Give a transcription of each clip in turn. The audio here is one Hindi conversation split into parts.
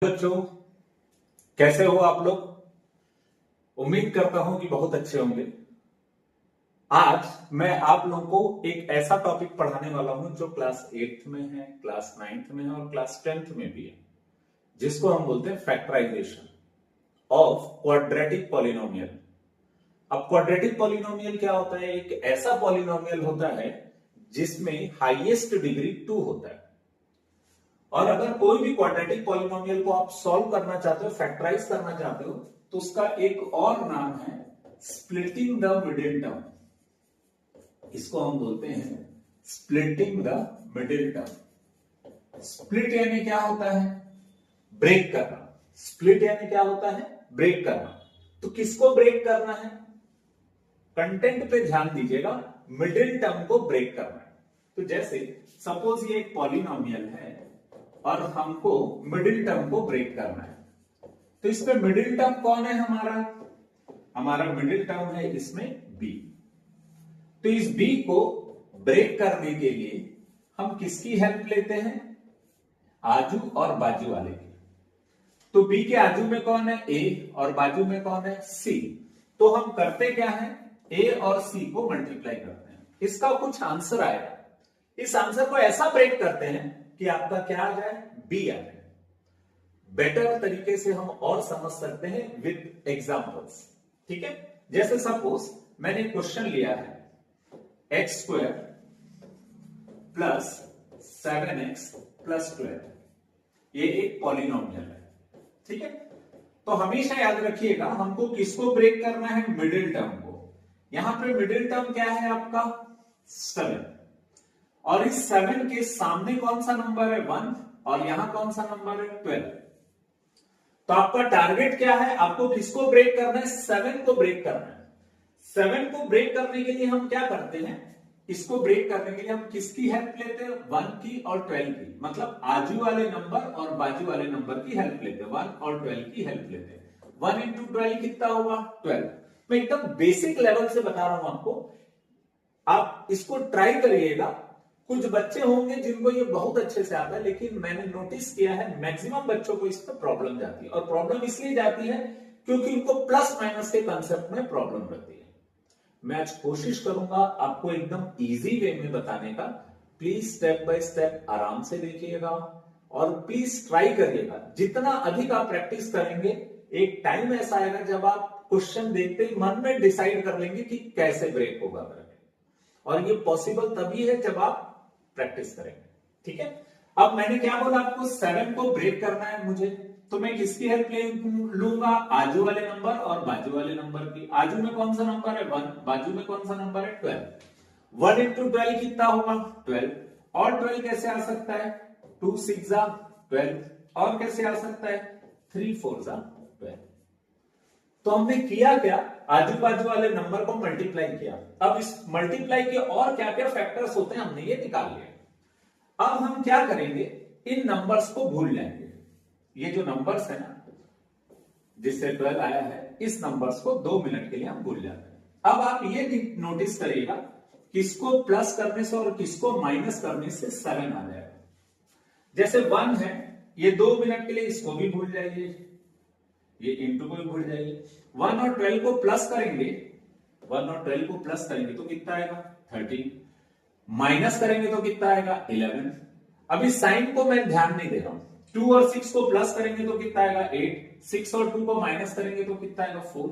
बच्चों, कैसे हो आप लोग। उम्मीद करता हूं कि बहुत अच्छे होंगे। आज मैं आप लोगों को एक ऐसा टॉपिक पढ़ाने वाला हूं जो क्लास 8th में है, क्लास 9th में है और क्लास 10th में भी है, जिसको हम बोलते हैं फैक्टराइजेशन ऑफ क्वाड्रेटिक पॉलिनोमियल। अब क्वाड्रेटिक पॉलिनोमियल क्या होता है? एक ऐसा पॉलिनोमियल होता है जिसमें हाईएस्ट डिग्री 2 होता है। और अगर कोई भी क्वाड्रेटिक पॉलिनोमियल को आप सॉल्व करना चाहते हो, फैक्टराइज करना चाहते हो, तो उसका एक और नाम है स्प्लिटिंग द मिडिल टर्म। इसको हम बोलते हैं splitting the middle term. Split यानी क्या होता है? ब्रेक करना। स्प्लिट यानी क्या होता है? ब्रेक करना। तो किसको ब्रेक करना है? कंटेंट पे ध्यान दीजिएगा, मिडिल टर्म को ब्रेक करना है। तो जैसे सपोज ये एक पॉलिनोमियल है और हमको मिडिल टर्म को ब्रेक करना है, तो इसमें मिडिल टर्म कौन है? हमारा मिडिल टर्म है इसमें b। तो इस b को ब्रेक करने के लिए हम किसकी हेल्प लेते हैं? आजू और बाजू वाले की। तो b के आजू में कौन है? a और बाजू में कौन है? c। तो हम करते क्या है? a और c को मल्टीप्लाई करते हैं, इसका कुछ आंसर आएगा। इस आंसर को ऐसा ब्रेक करते हैं कि आपका क्या आ जाए? b आ जाए। बेटर तरीके से हम और समझ सकते हैं विद एग्जांपल्स। ठीक है, जैसे सपोज मैंने क्वेश्चन लिया है x square plus 7x plus 12। ये एक पॉलिनोमियल है। ठीक है, तो हमेशा याद रखिएगा हमको किसको ब्रेक करना है? मिडिल टर्म को। यहां पे मिडिल टर्म क्या है आपका? 7। और इस 7 के सामने कौन सा नंबर है? 1। और यहां कौन सा नंबर है? 12। तो आपका टारगेट क्या है? आपको किसको ब्रेक करना है? 7 को ब्रेक करना है। 7 को ब्रेक करने के लिए हम क्या करते हैं? इसको ब्रेक करने के लिए हम किसकी हेल्प लेते हैं? 1 की और 12 की। मतलब आजू वाले नंबर और बाजू वाले नंबर की हेल्प लेते हैं। 1 और 12 की हेल्प लेते हैं। 1 इंटू 12 कितना होगा? 12। मैं एकदम बेसिक लेवल से बता रहा हूं आपको, आप इसको ट्राई करिएगा। कुछ बच्चे होंगे जिनको ये बहुत अच्छे से आता है, लेकिन मैंने नोटिस किया है मैक्सिमम बच्चों को इसमें प्रॉब्लम जाती है। और प्रॉब्लम इसलिए जाती है क्योंकि उनको प्लस माइनस के कंसेप्ट में प्रॉब्लम रहती है। मैं आज कोशिश करूंगा आपको एकदम इजी वे में बताने का। प्लीज स्टेप बाय स्टेप आराम से देखिएगा और प्लीज ट्राई करिएगा। जितना अधिक आप प्रैक्टिस करेंगे, एक टाइम ऐसा आएगा जब आप क्वेश्चन देखते ही मन में डिसाइड कर लेंगे कि कैसे ब्रेक होगा करके। और ये पॉसिबल तभी है जब आप प्रैक्टिस करेंगे। ठीक है, अब मैंने क्या बोला आपको? 7 को ब्रेक करना है मुझे, तो मैं किसकी हेल्प लूंगा? आजू वाले नंबर और बाजू वाले नंबर की। आजू में कौन सा नंबर है? 1। बाजू में कौन सा नंबर है? 12। 1 इंटू 12 कितना होगा? 12। और 12 कैसे आ सकता है? 2 6 जा 12। और कैसे आ सकता है? 3 4 जा 12। तो हमने किया क्या? आजू बाजू वाले नंबर को मल्टीप्लाई किया। अब इस मल्टीप्लाई के और क्या क्या फैक्टर्स होते हैं हमने ये निकाल लिया। अब हम क्या करेंगे? इन नंबर्स को भूल जाएंगे। ये जो नंबर्स है ना, जिससे 12 आया है, इस नंबर्स को 2 मिनट के लिए हम भूल जाते हैं। अब आप ये नोटिस करिएगा, किसको प्लस करने से और किसको माइनस करने से 7 आ जाएगा। जैसे 1 है, ये 2 मिनट के लिए इसको भी भूल जाइए, ये इंटू को भी भूल जाइए। 1 और 12 को प्लस करेंगे, 1 और 12 को प्लस करेंगे तो कितना आएगा? 13। माइनस करेंगे तो कितना आएगा? 11। अभी साइन को मैं ध्यान नहीं दे रहा हूं। 2 और 6 को प्लस करेंगे तो कितना आएगा? 8। 6 और 2 को माइनस करेंगे तो कितना आएगा? 4।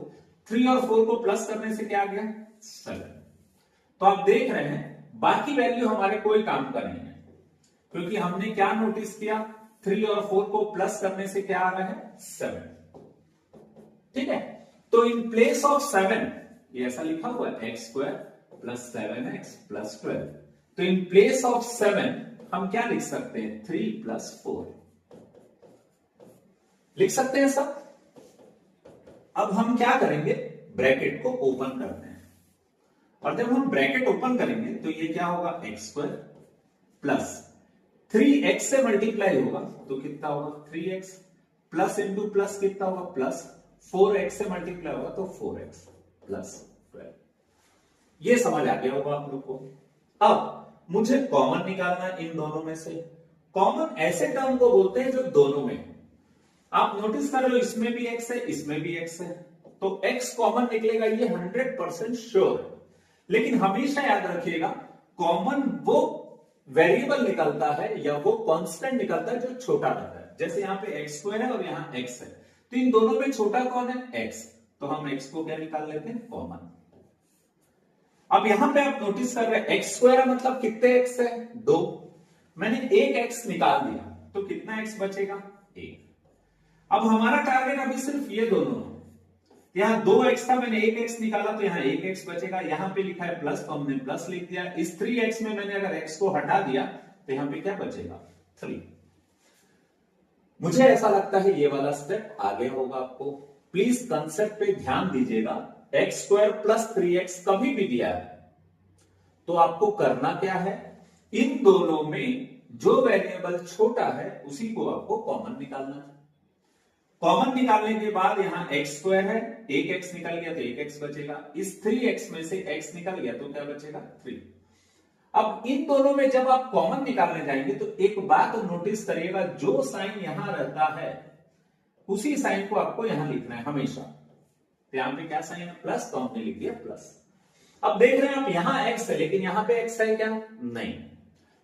3 और 4 को प्लस करने से क्या आ गया? 7। तो आप देख रहे हैं बाकी वैल्यू हमारे कोई काम का नहीं है, क्योंकि हमने क्या नोटिस किया? 3 और 4 को प्लस करने से क्या आ रहा है? 7। ठीक है, तो इन प्लेस ऑफ 7 ये ऐसा लिखा हुआ है x square plus 7x plus 12। तो इन प्लेस ऑफ 7 हम क्या लिख सकते हैं? 3 प्लस 4 लिख सकते हैं सब। अब हम क्या करेंगे? ब्रैकेट को ओपन करते हैं, और जब हम ब्रैकेट ओपन करेंगे तो ये क्या होगा? x स्क्वायर प्लस 3x से मल्टीप्लाई होगा तो कितना होगा? 3x प्लस इंटू प्लस कितना होगा? प्लस 4x से मल्टीप्लाई होगा तो 4x प्लस 12। ये समझ आ गया होगा आप लोग को। अब मुझे कॉमन निकालना इन दोनों में से। कॉमन ऐसे टर्म को बोलते हैं जो दोनों में है। आप नोटिस कर लो, इसमें भी x है, इसमें भी x है, तो x कॉमन निकलेगा, ये 100% श्योर है। लेकिन हमेशा याद रखिएगा, कॉमन वो वेरिएबल निकलता है या वो कांस्टेंट निकलता है जो छोटा रहता है। जैसे यहाँ पे x स्क्वायर है और यहाँ x है, तो इन दोनों में छोटा कौन है? x। तो हम x को क्या निकाल लेते हैं? कॉमन। अब यहां पे आप नोटिस कर रहे हैं x स्क्वायर मतलब कितने x है? 2। मैंने एक x निकाल दिया तो कितना x बचेगा? 1। अब हमारा टारगेट अभी सिर्फ ये दोनों है। यहां 2x था, मैंने 1x निकाला तो यहां 1x बचेगा। यहां पे लिखा है प्लस तो हमने प्लस लिख दिया। इस 3x में मैंने अगर x को हटा दिया तो यहां पे क्या बचेगा? 3। मुझे ऐसा लगता है ये वाला स्टेप आगे होगा आपको। प्लीज कंसेप्ट पे ध्यान दीजिएगा। एक्स स्क्वायर प्लस 3x कभी भी दिया है तो आपको करना क्या है? इन दोनों में जो वेरिएबल छोटा है उसी को आपको कॉमन निकालना है। कॉमन निकालने के बाद यहां x स्क्वायर है, एक x निकल गया तो एक x बचेगा। इस 3x में से x निकल गया तो क्या बचेगा? 3। अब इन दोनों में जब आप कॉमन निकालने जाएंगे तो एक बात नोटिस करिएगा, जो साइन यहां रहता है उसी साइन को आपको यहां लिखना है हमेशा। तो यहां पे क्या साइन है? प्लस, तो हमने लिख दिया प्लस। अब देख रहे हैं आप, यहां x है लेकिन यहां पे x है क्या? नहीं।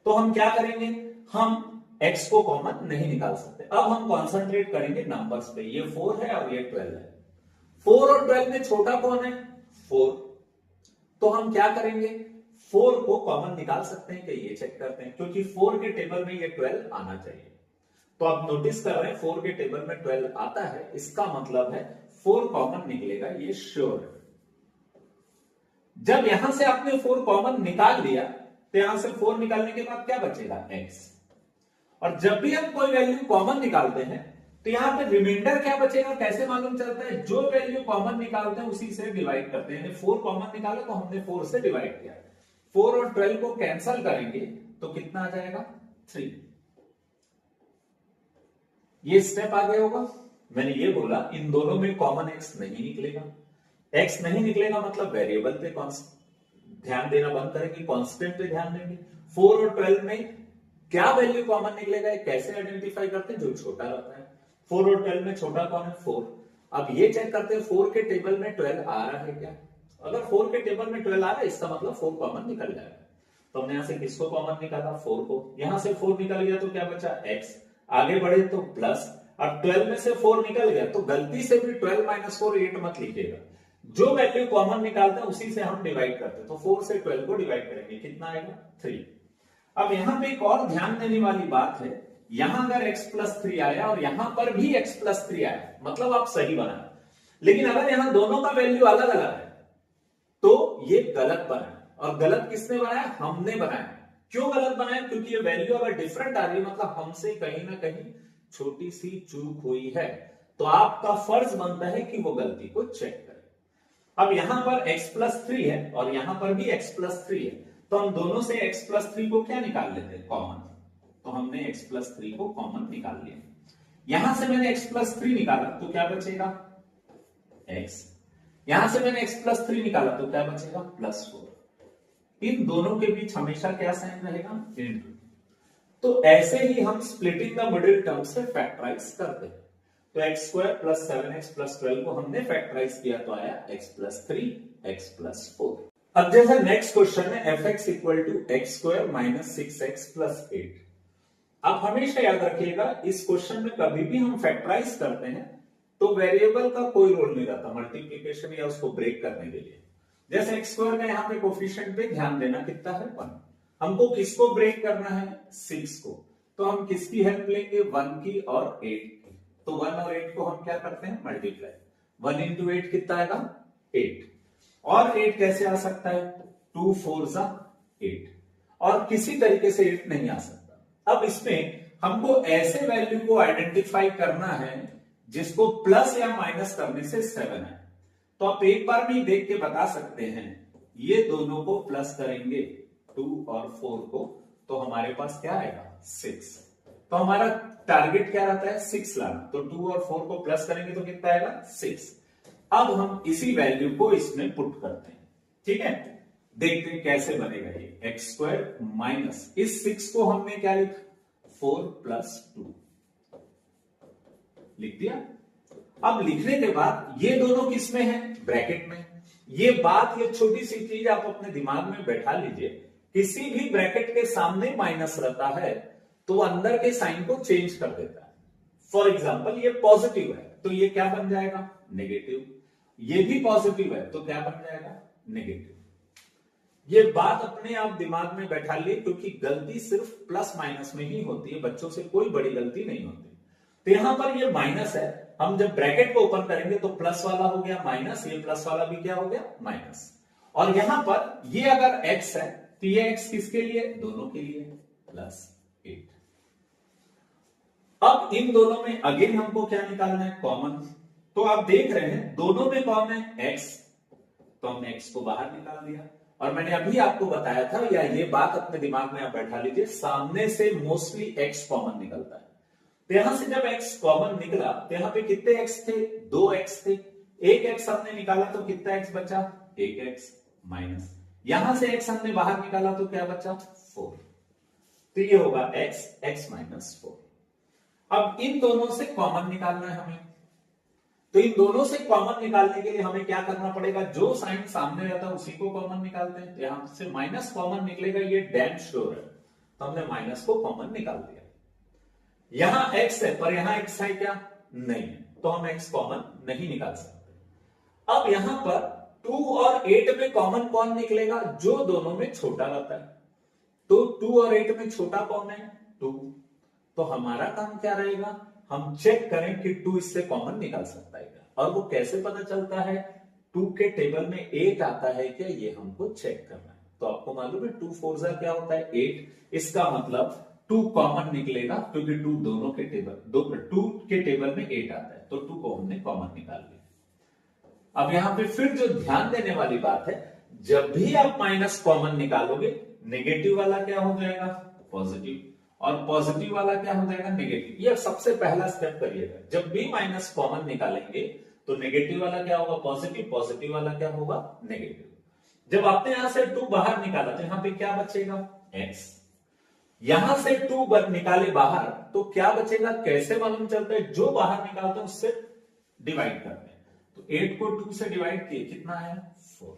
तो हम क्या करेंगे? हम x को कॉमन नहीं निकाल सकते। अब हम कॉन्सेंट्रेट करेंगे नंबर्स पे। ये 4 है और ये 12 है। 4 और 12 में छोटा कौन है? 4। तो हम क्या करेंगे? 4 को कॉमन निकाल सकते हैं कि ये चेक करते हैं, क्योंकि 4 के टेबल में ये 12 आना चाहिए। तो आप नोटिस कर रहे हैं 4 के टेबल में 12 आता है, इसका मतलब है 4 कॉमन निकलेगा, ये श्योर है। जब यहां से आपने 4 कॉमन निकाल लिया तो यहां से 4 निकालने के बाद क्या बचेगा? x। और जब भी हम कोई वैल्यू कॉमन निकालते हैं तो यहां पे रिमाइंडर क्या बचेगा? कैसे मालूम चलता है? जो वैल्यू कॉमन निकालते हैं उसी से डिवाइड करते हैं। 4 कॉमन निकाला तो हमने 4 से डिवाइड किया। 4 और 12 को कैंसिल करेंगे तो कितना आ जाएगा? 3। ये स्टेप आगे होगा। मैंने ये बोला इन दोनों में कॉमन x नहीं निकलेगा। x नहीं निकलेगा मतलब वेरिएबल पे ध्यान देना बंद करेंगे, कांस्टेंट पे ध्यान देंगे। 4 और 12 में क्या वैल्यू कॉमन निकलेगा, कैसे आइडेंटिफाई करते हैं? जो छोटा रहता है। 4 और 12 में छोटा कौन है? 4। अब ये चेक करते हैं 4 के टेबल में 12 आ रहा है क्या? अगर 4 के टेबल में 12 आ रहा है इसका मतलब 4 कॉमन निकल जाएगा। तो हमने यहां से किसको कॉमन निकाला? 4 को। यहां से 4 निकल गया तो क्या बचा? x। आगे बढ़े तो प्लस। अब 12 में से 4 निकल गया तो गलती से भी 12 माइनस 4 8 मत लिखिएगा। जो वैल्यू कॉमन निकालते हैं उसी से हम डिवाइड करते हैं। तो 4 से 12 को डिवाइड करेंगे, कितना आएगा? 3। अब यहां पे एक और ध्यान देने वाली बात है, यहां अगर x प्लस 3 आया और यहां पर भी x प्लस 3 आया मतलब आप सही बनाए। लेकिन अगर यहां दोनों का वैल्यू अलग अलग है तो ये गलत बनाया। और गलत किसने बनाया? हमने बनाया। क्यों गलत बनाया? क्योंकि ये वैल्यू अगर डिफरेंट आ रही है मतलब हमसे कहीं ना कहीं छोटी सी चूक हुई है। तो आपका फर्ज बनता है कि वो गलती को चेक करें। अब यहां पर x प्लस 3 है और यहां पर भी x प्लस 3 है, तो हम दोनों से x प्लस 3 को क्या निकाल लेते हैं? कॉमन। तो हमने x प्लस 3 को कॉमन निकाल लिया। यहां से मैंने x प्लस 3 निकाला तो क्या बचेगा? x। यहां से मैंने x प्लस 3 निकाला तो क्या बचेगा? प्लस 4। इन दोनों के बीच हमेशा क्या साइन रहेगा? इंटू। तो ऐसे ही हम स्प्लिटिंग द मिडिल टर्म से फैक्टराइज करते हैं। तो x square plus 7x plus 12 को हमने फैक्टराइज किया तो आया x प्लस 3 x प्लस 4। अब जैसे नेक्स्ट क्वेश्चन है fx equal to x square minus 6x plus 8। आप हमेशा याद रखिएगा इस क्वेश्चन में कभी भी हम फैक्टराइज करते हैं तो वेरिएबल का कोई रोल नहीं रहता मल्टीप्लीकेशन या उसको ब्रेक करने के लिए। जैसे एक्स स्क्वायर का यहाँ पे कोफिशिएंट पे ध्यान देना, कितना है? 1। हमको किसको ब्रेक करना है? 6 को। तो हम किसकी हेल्प लेंगे? 1 की और 8 की। तो 1 और 8 को हम क्या करते हैं? मल्टीप्लाई। 1 इंटू 8 कितना आएगा? 8। और 8 कैसे आ सकता है? 2 4 जा 8। और किसी तरीके से 8 नहीं आ सकता। अब इसमें हमको ऐसे वैल्यू को आइडेंटिफाई करना है जिसको प्लस या माइनस करने से 7 है। तो आप एक बार में ही देख के बता सकते हैं, ये दोनों को प्लस करेंगे 2 और 4 को तो हमारे पास क्या आएगा? 6। तो हमारा टारगेट क्या रहता है? 6 लाना। तो 2 और 4 को प्लस करेंगे तो कितना आएगा? 6। अब हम इसी वैल्यू को इसमें पुट करते हैं। ठीक है, देखते हैं कैसे बनेगा ये। एक्स स्क्वायर माइनस इस 6 को हमने क्या लिखा? 4 प्लस 2। लिख दिया। अब लिखने के बाद ये दोनों किस में है, ब्रैकेट में। ये बात, ये छोटी सी चीज आप अपने दिमाग में बैठा लीजिए, किसी भी ब्रैकेट के सामने माइनस रहता है तो अंदर के साइन को चेंज कर देता है। फॉर एग्जाम्पल ये पॉजिटिव है तो ये क्या बन जाएगा, नेगेटिव। ये भी पॉजिटिव है तो क्या बन जाएगा, नेगेटिव। ये बात अपने आप दिमाग में बैठा लिए, क्योंकि गलती सिर्फ प्लस माइनस में ही होती है, बच्चों से कोई बड़ी गलती नहीं होती। तो यहां पर ये माइनस है, हम जब ब्रैकेट को ओपन करेंगे तो प्लस वाला हो गया माइनस, ये प्लस वाला भी क्या हो गया, माइनस। और यहां पर ये अगर x है तो ये x किसके लिए, दोनों के लिए, +8। अब इन दोनों में अगेन हमको क्या निकालना है, कॉमन। तो आप देख रहे हैं दोनों में कौन है, x, तो हमने x को बाहर निकाल दिया। और मैंने अभी आपको बताया था, या ये बात अपने दिमाग में आप बैठा लीजिए, सामने से मोस्टली x कॉमन निकलता है। तो यहां से जब x कॉमन निकला तो यहां पे कितने x थे, 2x थे। एक x हमने निकाला तो कितना x बचा, 1x माइनस, यहां से x हमने बाहर निकाला तो क्या बचा, 4। तो ये होगा x माइनस 4। अब इन दोनों से कॉमन निकालना है हमें। तो इन दोनों से कॉमन निकालने के लिए हमें क्या करना पड़ेगा, जो साइन सामने रहता है उसी को कॉमन निकालते हैं। यहां से माइनस कॉमन निकलेगा, ये डैम श्योर है, तो हमने माइनस को कॉमन निकाल दिया। यहां x है पर यहां x है क्या, नहीं है, तो हम x कॉमन नहीं निकाल सकते। अब यहां पर 2 और 8 में कॉमन कौन निकलेगा, जो दोनों में छोटा रहता है। तो 2 और 8 में छोटा कौन है, 2। तो हमारा काम क्या रहेगा, हम चेक करें कि 2 इससे कॉमन निकाल सकता है क्या। और वो कैसे पता चलता है, 2 के टेबल में 8 आता है क्या, ये हमको चेक करना है। तो आपको मालूम है 2 4 जा क्या होता है, 8। इसका मतलब 2 कॉमन निकलेगा, क्योंकि 2 दोनों के टेबल, 2 के टेबल में 8 आता है, तो 2 को हमने कॉमन निकाल लिया। अब यहां पे फिर जो ध्यान देने वाली बात है, जब भी आप माइनस कॉमन निकालोगे, नेगेटिव वाला क्या हो जाएगा, पॉजिटिव, और पॉजिटिव वाला क्या हो जाएगा, नेगेटिव। ये सबसे पहला स्टेप करिएगा, जब भी माइनस कॉमन निकालेंगे तो नेगेटिव वाला क्या होगा, पॉजिटिव, पॉजिटिव वाला क्या होगा, नेगेटिव। जब आपने यहां से 2 बाहर निकाला तो यहां पे क्या बचेगा, x। यहां से 2 निकाले बाहर तो क्या बचेगा, कैसे मालूम चलता है, जो बाहर निकालते हैं उससे डिवाइड करते हैं। तो 8 को 2 से डिवाइड किए, कितना है, 4।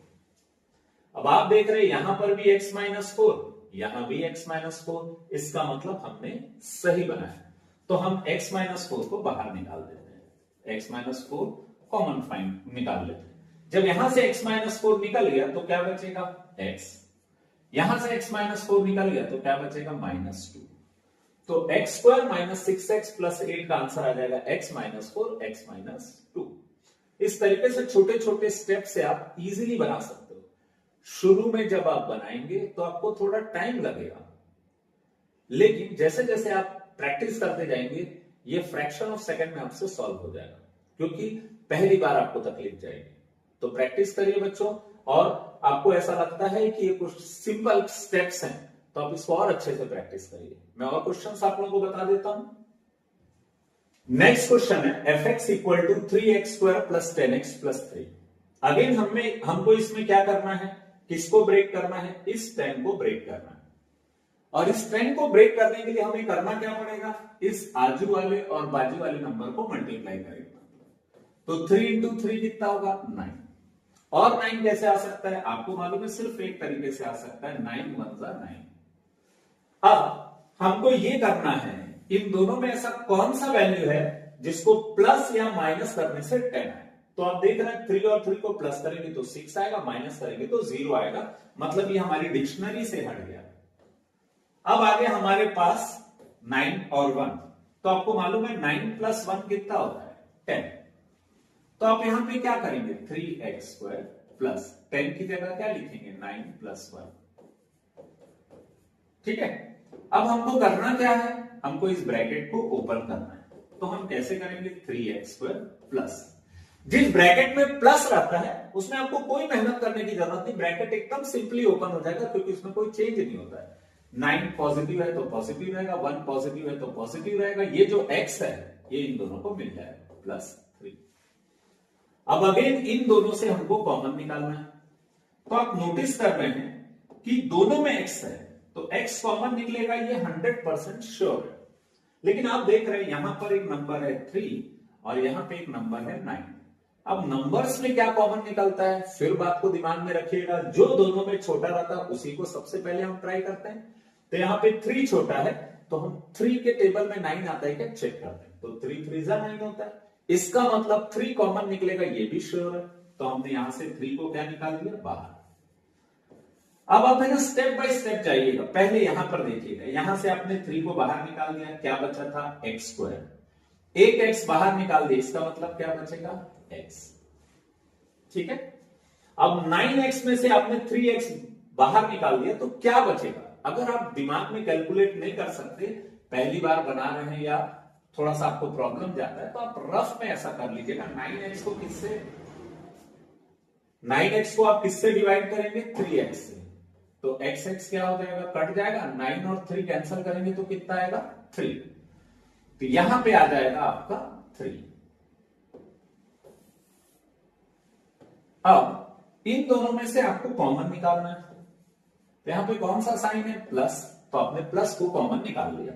अब आप देख रहे हैं यहां पर भी x माइनस 4, यहां भी x माइनस 4, इसका मतलब हमने सही बनाया। तो हम x माइनस 4 को बाहर निकाल देते हैं, x माइनस 4 कॉमन फाइंड निकाल लेते हैं। जब यहां से x माइनस 4 निकल गया तो क्या बचेगा, x। यहां से x माइनस 4 निकल गया तो क्या बचेगा, -2। तो x square minus 6x plus 8 का आंसर आ जाएगा x माइनस 4, x माइनस 2। इस तरीके से छोटे छोटे स्टेप से आप इजीली बना सकते हो। शुरू में जब आप बनाएंगे तो आपको थोड़ा टाइम लगेगा, लेकिन जैसे जैसे आप प्रैक्टिस करते जाएंगे ये फ्रैक्शन ऑफ सेकंड में आपसे सॉल्व हो जाएगा, क्योंकि पहली बार आपको तकलीफ जाएगी। तो प्रैक्टिस करिए बच्चों, और आपको ऐसा लगता है कि ये कुछ सिंपल स्टेप्स हैं तो आप इसको और अच्छे से प्रैक्टिस करिए। मैं और क्वेश्चंस आप लोगों को बता देता हूं। नेक्स्ट क्वेश्चन है fx equal to 3x square plus 10x plus 3। Again हमको इसमें क्या करना है, किसको ब्रेक करना है, इस 10 को ब्रेक करना है। और इस 10 को ब्रेक करने के लिए हमें करना क्या पड़ेगा, इस आजू वाले और बाजू वाले नंबर को मल्टीप्लाई करेगा। तो 3 इंटू 3 कितना होगा, 9। और 9 कैसे आ सकता है, आपको मालूम है सिर्फ एक तरीके से आ सकता है, 9 1 9। अब हमको ये करना है, इन दोनों में ऐसा कौन सा वैल्यू है जिसको प्लस या माइनस करने से 10 है। तो आप देख रहे हैं 3 और 3 को प्लस करेंगे तो 6 आएगा, माइनस करेंगे तो 0 आएगा, मतलब ये हमारी डिक्शनरी से हट गया। अब आगे हमारे पास 9 और 1, तो आपको मालूम है 9 प्लस 1 कितना होता है, 10। तो आप यहां पे क्या करेंगे, 3x स्क्वायर प्लस 10 की जगह क्या लिखेंगे, 9 प्लस 1। ठीक है। अब हमको करना क्या है, हमको इस ब्रैकेट को ओपन करना है। तो हम कैसे करेंगे, 3x स्क्वायर प्लस, जिस ब्रैकेट में प्लस रहता है उसमें आपको कोई मेहनत करने की जरूरत नहीं, ब्रैकेट एकदम सिंपली ओपन हो जाएगा, क्योंकि उसमें कोई चेंज नहीं होता है। 9 पॉजिटिव है तो पॉजिटिव रहेगा, 1 पॉजिटिव है तो पॉजिटिव रहेगा, ये जो x है ये इन दोनों को मिल जाएगा, प्लस 3। अब अगेन इन दोनों से हमको कॉमन निकालना है। तो आप नोटिस कर रहे हैं कि दोनों में x है, तो x कॉमन निकलेगा, ये 100% श्योर है। लेकिन आप देख रहे हैं यहां पर एक नंबर है 3 और यहाँ पे एक नंबर है 9। अब नंबर्स में क्या कॉमन निकलता है, फिर बात को दिमाग में रखिएगा, जो दोनों में छोटा रहता है उसी को सबसे पहले हम ट्राई करते हैं। तो यहाँ पे 3 छोटा है, तो हम 3 के टेबल में 9 आता है क्या चेक करते हैं, तो 3 3 9 होता है, इसका मतलब 3 कॉमन निकलेगा, ये भी श्योर है। तो हमने यहां से 3 को क्या निकाल दिया बाहर। अब आप है ना स्टेप बाय स्टेप जाइएगा, पहले यहां पर देखिएगा, यहां से आपने 3 को बाहर निकाल दिया, क्या बचा था एक्स स्क्वायर, एक एक्स बाहर निकाल दिया, इसका मतलब क्या बचेगा एक्स। ठीक है, अब 9x में से आपने 3x बाहर निकाल दिया, तो क्या बचेगा। अगर आप दिमाग में कैलकुलेट नहीं कर सकते, पहली बार बना रहे हैं या थोड़ा सा आपको प्रॉब्लम जाता है, तो आप रफ में ऐसा कर लीजिएगा, 9x को आप किससे डिवाइड करेंगे 3x से, तो x क्या हो जाएगा कट जाएगा, 9 और 3 कैंसिल करेंगे तो कितना आएगा 3, तो यहां पे आ जाएगा आपका 3। अब इन दोनों में से आपको कॉमन निकालना है, तो यहां पे कौन सा साइन है प्लस, तो आपने प्लस को कॉमन निकाल लिया।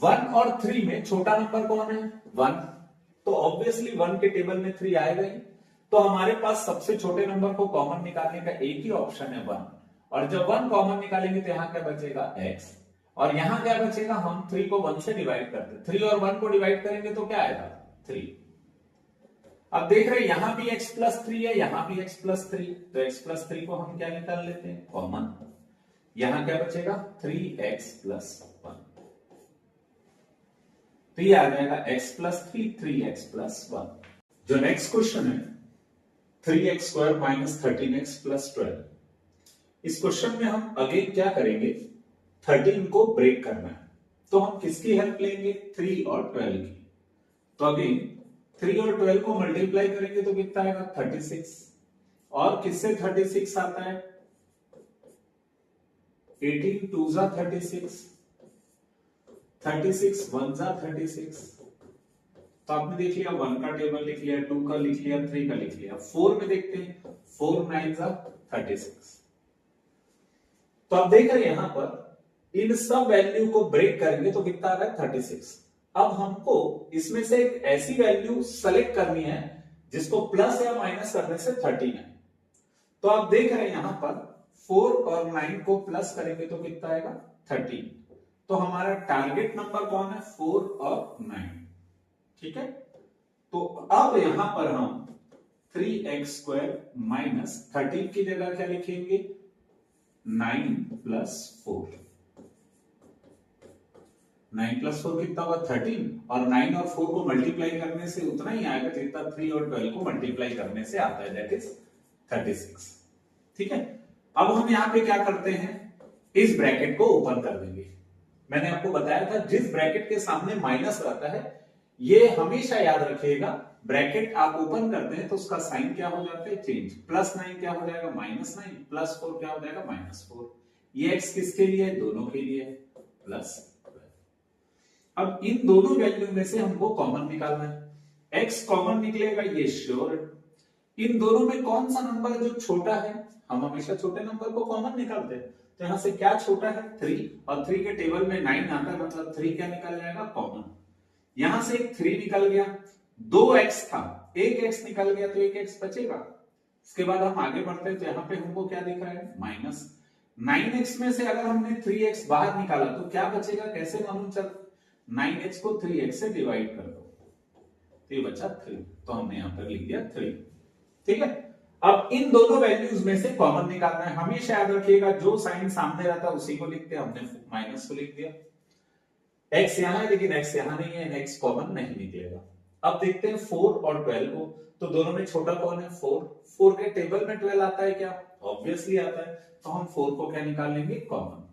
1 और 3 में छोटा नंबर कौन है 1, तो ऑब्वियसली 1 के टेबल में 3 आएगा ही, तो हमारे पास सबसे छोटे नंबर को कॉमन निकालने का एक ही ऑप्शन है 1, और जब 1 कॉमन निकालेंगे तो यहां क्या बचेगा x, और यहां क्या बचेगा, हम 3 को 1 से डिवाइड करते, 3 और 1 को डिवाइड करेंगे तो क्या आएगा 3। अब देख रहे हैं यहां भी x प्लस 3 है, यहां भी x प्लस 3, तो x प्लस 3 को हम क्या निकाल लेते हैं कॉमन, यहां क्या बचेगा 3x प्लस 1, तो ये आ जाएगा x प्लस 3 3x प्लस 1। जो नेक्स्ट क्वेश्चन है 3x square minus 13x plus 12, इस क्वेश्चन में हम अगेन क्या करेंगे 13 को ब्रेक करना है, तो हम किसकी हेल्प लेंगे 3 और 12 की, तो अगेन 3 और 12 को मल्टीप्लाई करेंगे तो कितना आएगा 36, और किससे 36 आता है 18 2 जा 36, 36 1 जा 36, तो आपने देख लिया 1 का टेबल लिख लिया, 2 का लिख लिया, 3 का लिख लिया, 4 में देखते हैं 4 9 जा 36। तो आप देख रहे हैं यहां पर इन सब वैल्यू को ब्रेक करेंगे तो कितना आ रहा है 36। अब हमको इसमें से एक ऐसी वैल्यू सेलेक्ट करनी है जिसको प्लस या माइनस करने से 13 है, तो आप देख रहे हैं यहां पर 4 और 9 को प्लस करेंगे तो कितना आएगा 13, तो हमारा टारगेट नंबर कौन है 4 और 9। ठीक है, तो अब यहां पर हम 3x स्क्वायर माइनस 13 की जगह क्या लिखेंगे 9 प्लस 4, 9 प्लस 4 कितना हुआ 13, और 9 और 4 को मल्टीप्लाई करने से उतना ही आएगा जितना 3 और 12 को मल्टीप्लाई करने से आता है, दैट इज 36। ठीक है, अब हम यहां पे क्या करते हैं इस ब्रैकेट को ओपन कर देंगे। मैंने आपको बताया था जिस ब्रैकेट के सामने माइनस रहता है, ये हमेशा याद रखिएगा, ब्रैकेट आप ओपन करते हैं तो उसका साइन क्या हो जाता है चेंज, प्लस 9 क्या हो जाएगा माइनस 9, प्लस 4 क्या हो जाएगा माइनस 4, ये x किसके लिए है दोनों के लिए है प्लस। अब इन दोनों वैल्यू में से हमको कॉमन निकालना है, x कॉमन निकलेगा ये श्योर है। इन दोनों में कौन सा नंबर जो छोटा है, हम हमेशा छोटे नंबर को कॉमन निकालते हैं, तो यहां से क्या छोटा है 3, और 3 के टेबल में 9 आता है, मतलब 3 क्या निकल जाएगा कॉमन, यहां से एक 3 निकल गया, 2x था, एक x निकल गया तो एक x बचेगा। इसके बाद हम आगे बढ़ते हैं, तो यहां पे हमको क्या दिख रहा है माइनस 9x में से अगर हमने 3x बाहर निकाला तो क्या बचेगा, कैसे मालूम चल, 9x को 3x से डिवाइड कर दो, तो ये बचा 3, तो हमने यहां पर लिख दिया 3। ठीक है, अब इन दोनों वैल्यूज में से कॉमन निकालना है, हमेशा याद रखिएगा जो साइन सामने रहता है उसी को लिखते हैं, हमने माइनस को लिख दिया, x यहां है लेकिन x यहां नहीं है, x कॉमन नहीं निकलेगा। अब देखते हैं 4 और 12 को, तो दोनों में छोटा कौन है 4, 4 के टेबल में 12 आता है क्या, ऑब्वियसली आता है, तो हम 4 को क्या निकाल लेंगे कॉमन।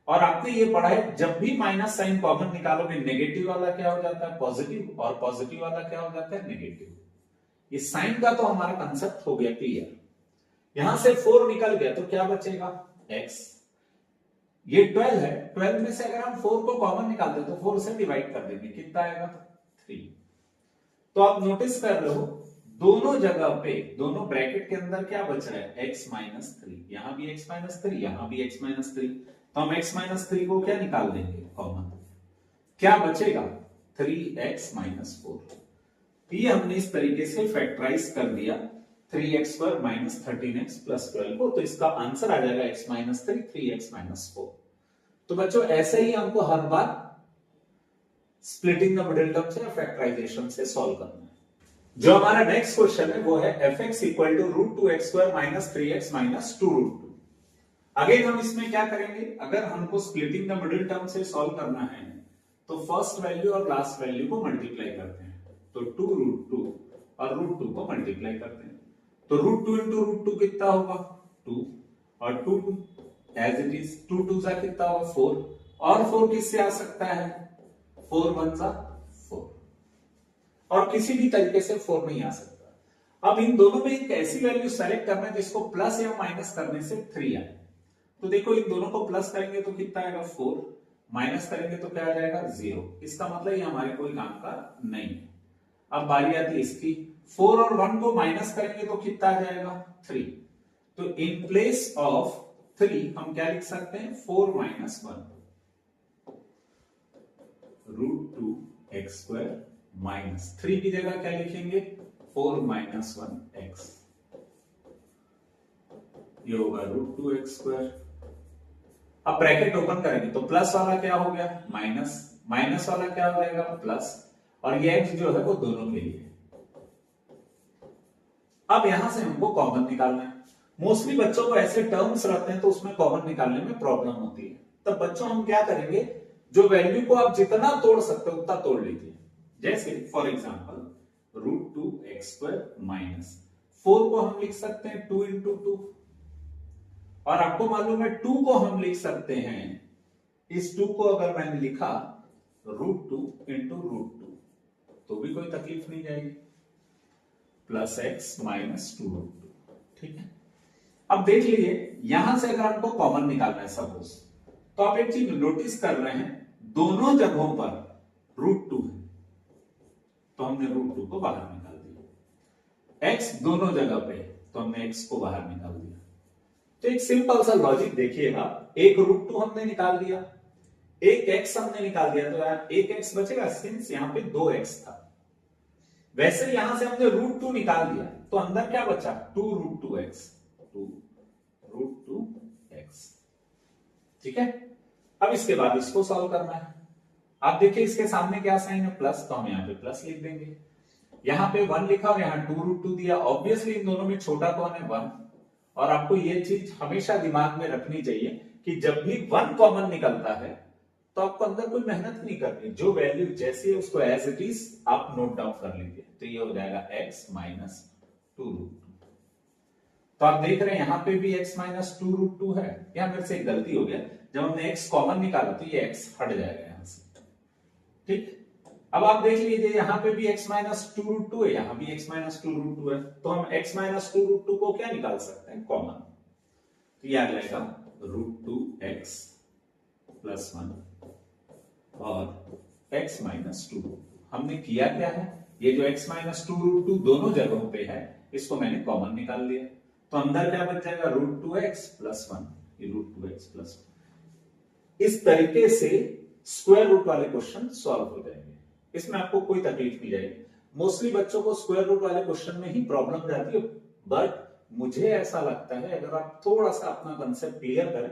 और आपने ये पढ़ा है जब भी माइनस साइन कॉमन निकालोगे नेगेटिव वाला क्या हो जाता है पॉजिटिव, और पॉजिटिव वाला क्या हो जाता है नेगेटिव। ये साइन का तो हमारा कंसेप्ट हो गया क्लियर। यहां से 4 निकल गया तो क्या बचेगा x, ये 12 है, 12 में से अगर हम 4 को कॉमन निकालते हैं तो 4 से डिवाइड कर देंगे, कितना आएगा 3। तो आप नोटिस कर रहे हो दोनों जगह पे दोनों ब्रैकेट के अंदर क्या बच रहा है x माइनस 3, यहां भी x माइनस 3, यहां भी x माइनस 3, तो हम x माइनस 3 को क्या निकाल देंगे कॉमन, क्या बचेगा 3x माइनस 4। ये हमने इस तरीके से फैक्टराइज कर दिया 3x square minus 13x plus 12 को, तो इसका आंसर आ जाएगा x माइनस 3, 3x माइनस 4। तो बच्चों ऐसे ही हमको हर बार स्प्लिटिंग द मिडिल टर्म से या फैक्टराइजेशन से सॉल्व करना है। जो हमारा नेक्स्ट क्वेश्चन है वो है fx equal to root 2x square minus 3x minus 2 root 2। Again हम इसमें क्या करेंगे, अगर हमको स्प्लिटिंग द मिडिल टर्म से सॉल्व करना है तो फर्स्ट वैल्यू और लास्ट वैल्यू को मल्टीप्लाई करते हैं, तो 2 रूट 2 और रूट 2 को मल्टीप्लाई करते हैं, तो रूट 2 इंटू रूट 2 कितना होगा 2 और 2 एज इट इज 2 2 सा कितना होगा 4 और 4 किससे आ सकता है 4 1 सा 4 और किसी भी तरीके से 4 नहीं आ सकता। अब इन दोनों में एक ऐसी वैल्यू सेलेक्ट करना है जिसको प्लस या माइनस करने से 3 आए। तो देखो इन दोनों को प्लस करेंगे तो कितना आएगा 4, माइनस करेंगे तो क्या आ जाएगा 0। इसका मतलब ये हमारे कोई काम का नहीं है। अब बारी आती है इसकी, 4 और 1 को माइनस करेंगे तो कितना आ जाएगा 3। तो इन प्लेस ऑफ 3 हम क्या लिख सकते हैं 4 minus 1 root 2 x square minus 3 की जगह क्या लिखेंगे 4 माइनस 1 एक्स, ये होगा रूट 2 एक्स स्क्वायर। अब ब्रैकेट ओपन करेंगे तो प्लस वाला क्या हो गया माइनस, माइनस वाला क्या हो जाएगा प्लस, और ये एक्स जो है वो दोनों के लिए। अब यहां से हमको कॉमन निकालना है। मोस्टली बच्चों को ऐसे टर्म्स रहते हैं तो उसमें कॉमन निकालने में प्रॉब्लम होती है। तब बच्चों हम क्या करेंगे, जो वैल्यू को आप जितना तोड़ सकते हो उतना तोड़ लीजिए। जैसे for example root 2 x square minus 4 को हम लिख सकते हैं 2 इंटू 2, और आपको मालूम है 2 को हम लिख सकते हैं, इस 2 को अगर मैंने लिखा रूट 2 इंटू रूट 2 तो भी कोई तकलीफ नहीं जाएगी, प्लस एक्स माइनस 2 रूट 2। ठीक है, अब देख लीजिए यहां से अगर हमको कॉमन निकालना है सपोज, तो आप एक चीज नोटिस कर रहे हैं दोनों जगहों पर रूट 2 है, तो हमने रूट 2 को बाहर निकाल दिया। एक्स दोनों जगह पे तो हमने एक्स को बाहर निकाल दिया। तो एक सिंपल सा लॉजिक देखिएगा, एक रूट 2 हमने निकाल दिया, एक एक्स हमने निकाल दिया, तो यार एक एक्स बचेगा सिंस यहां पे 2 एक्स था। वैसे यहां से हमने रूट 2 निकाल दिया तो अंदर क्या बचा 2 रूट 2 एक्स, 2 रूट 2 एक्स। ठीक है, अब इसके बाद इसको सॉल्व करना है। आप देखिए इसके सामने क्या साइन है प्लस, तो हम यहाँ पे प्लस लिख देंगे। यहाँ पे 1 लिखा और यहाँ 2 रूट 2 दिया, ऑब्वियसली इन दोनों में छोटा कौन है 1। और आपको ये चीज हमेशा दिमाग में रखनी चाहिए कि जब भी 1 कॉमन निकलता है तो आपको अंदर कोई मेहनत नहीं करनी, जो वैल्यू जैसी है उसको एज इट इज आप नोट डाउन कर लीजिए। तो ये हो जाएगा x माइनस 2 रूट 2। तो आप देख रहे हैं यहां पे भी x माइनस 2 रूट 2 है। यहां मेरे से एक गलती हो गया, जब हमने x कॉमन निकाला तो ये x हट जाएगा यहां से। ठीक, अब आप देख लीजिए यहां पे भी x माइनस 2 रूट 2 है, यहां भी x माइनस 2 रूट 2 है, तो हम x माइनस 2 रूट 2 को क्या निकाल सकते हैं कॉमन। तो ये आ जाएगा रूट 2 एक्स प्लस 1 और x माइनस 2। हमने किया क्या है, ये जो x माइनस 2 रूट 2 दोनों जगहों पे है इसको मैंने कॉमन निकाल लिया, तो अंदर क्या बच जाएगा रूट 2x प्लस 1, ये रूट 2x प्लस 1। इस तरीके से स्क्वायर रूट वाले क्वेश्चन सॉल्व हो जाएंगे, इसमें आपको कोई तकलीफ नहीं जाएगी। मोस्टली बच्चों को स्क्वायर रूट वाले क्वेश्चन में ही प्रॉब्लम जाती है, बट मुझे ऐसा लगता है अगर आप थोड़ा सा अपना कंसेप्ट क्लियर करें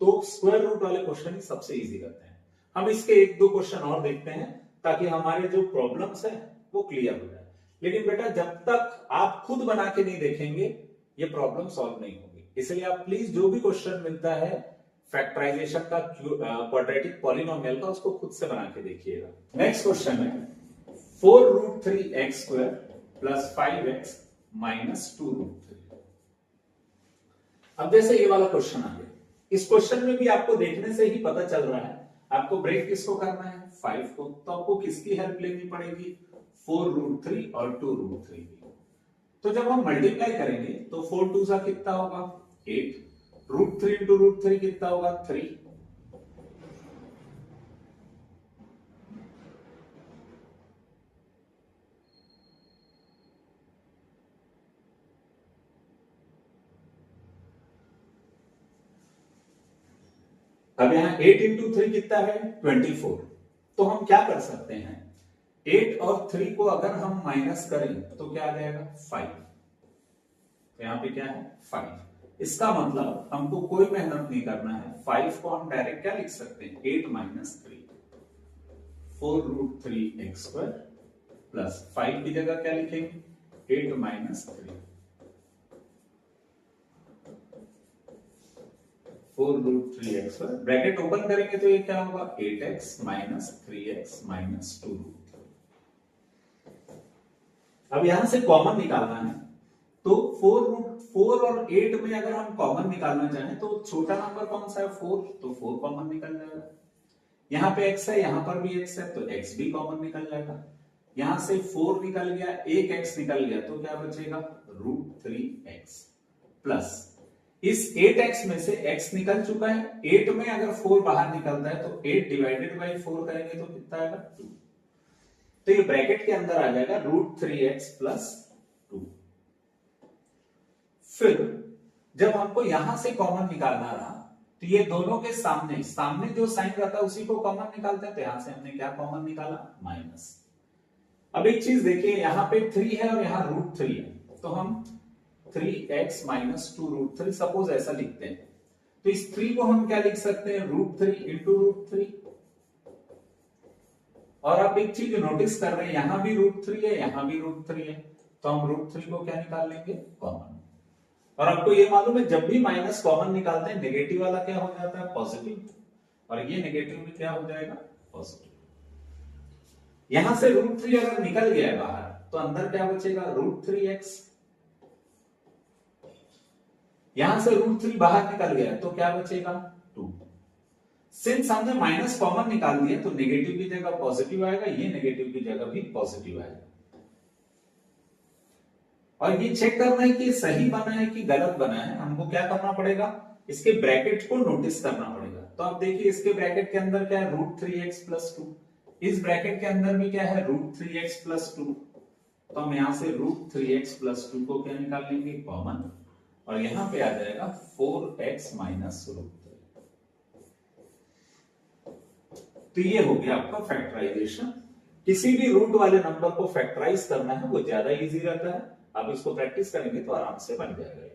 तो स्क्वायर रूट वाले क्वेश्चन ही सबसे इजी रहते हैं। हम इसके एक दो क्वेश्चन और देखते हैं ताकि हमारे जो प्रॉब्लम्स है वो क्लियर हो जाए। लेकिन बेटा जब तक आप खुद बना के नहीं देखेंगे ये प्रॉब्लम सॉल्व नहीं होगी, इसलिए आप प्लीज जो भी क्वेश्चन मिलता है फैक्टराइजेशन का, क्वाड्रेटिक पॉलिनोमियल का, उसको खुद से बना के देखिएगा। नेक्स्ट क्वेश्चन है 4 root 3 x square plus 5 x minus 2 root 3। अब जैसे ये वाला क्वेश्चन आ गया, इस क्वेश्चन में भी आपको देखने से ही पता चल रहा है आपको ब्रेक किसको करना है 5 को, तो आपको किसकी हेल्प लेनी पड़ेगी 4 रूट 3 और 2 रूट 3 की। तो जब हम मल्टीप्लाई करेंगे तो 4 2 सा कितना होगा 8, रूट 3 इंटू रूट 3 कितना होगा 3। अब यहां 8 इंटू 3 कितना है 24। तो हम क्या कर सकते हैं, 8 और 3 को अगर हम माइनस करें तो क्या आ जाएगा 5। तो यहां पे क्या है 5। इसका मतलब हमको कोई मेहनत नहीं करना है। 5 को हम डायरेक्ट क्या लिख सकते हैं 8 माइनस 3, 4√3x² प्लस 5 की जगह क्या लिखेंगे 8 माइनस 3, 4√3x²। ब्रैकेट ओपन करेंगे तो ये क्या होगा 8x माइनस 3x माइनस 2। अब यहां से कॉमन निकालना है तो 4 और 8 में अगर हम कॉमन निकालना चाहें तो छोटा नंबर कौन सा है 4, तो 4 कॉमन निकल जाएगा। यहां पे x है, यहां पर भी x है तो x भी कॉमन निकल जाएगा। यहां से 4 निकल गया, एक x निकल गया तो क्या बचेगा √3x प्लस इस 8x में से x निकल चुका है। 8 में अगर 4 बाहर निकलता है तो 8 डिवाइडेड बाई 4 करेंगे तो कितना आएगा 2। तो ये ब्रैकेट के अंदर आ जाएगा √3x प्लस 2। फिर जब हमको यहां से कॉमन निकालना रहा तो ये दोनों के सामने सामने जो साइन रहता है उसी को कॉमन निकालते हैं। तो यहां से हमने क्या कॉमन निकाला माइनस। अब एक चीज देखिए, यहां पे 3 है और यहां √3 है तो हम 3x माइनस 2√3 सपोज ऐसा लिखते हैं। तो इस 3 को हम क्या लिख सकते हैं √3 इंटू √3। और आप एक चीज नोटिस कर रहे हैं, यहां भी √3 है, यहां भी √3 है, तो हम √3 को क्या निकाल लेंगे कॉमन। और आपको ये मालूम है जब भी माइनस कॉमन निकालते हैं नेगेटिव वाला क्या हो जाता है पॉजिटिव, और ये नेगेटिव भी क्या हो जाएगा पॉजिटिव। यहां से √3 अगर निकल गया है बाहर तो अंदर क्या बचेगा √3x। यहां से √3 बाहर निकल गया तो क्या बचेगा 2। सिंस हमने माइनस कॉमन निकाल दिया तो नेगेटिव की जगह पॉजिटिव आएगा, ये नेगेटिव की जगह भी पॉजिटिव आएगा। और ये चेक करना है कि सही बना है कि गलत बना है, हमको क्या करना पड़ेगा इसके ब्रैकेट को नोटिस करना पड़ेगा। तो आप देखिए इसके ब्रैकेट के अंदर क्या है √3x प्लस 2, इस ब्रैकेट के अंदर भी क्या है √3x प्लस 2। तो हम यहां से √3x प्लस 2 को क्या निकाल लेंगे कॉमन, और यहां पे आ जाएगा 4x माइनस √3। तो ये हो गया आपका फैक्टराइजेशन। किसी भी रूट वाले नंबर को फैक्टराइज करना है वो ज्यादा इजी रहता है। आप इसको प्रैक्टिस करेंगे तो आराम से बन जाएगा।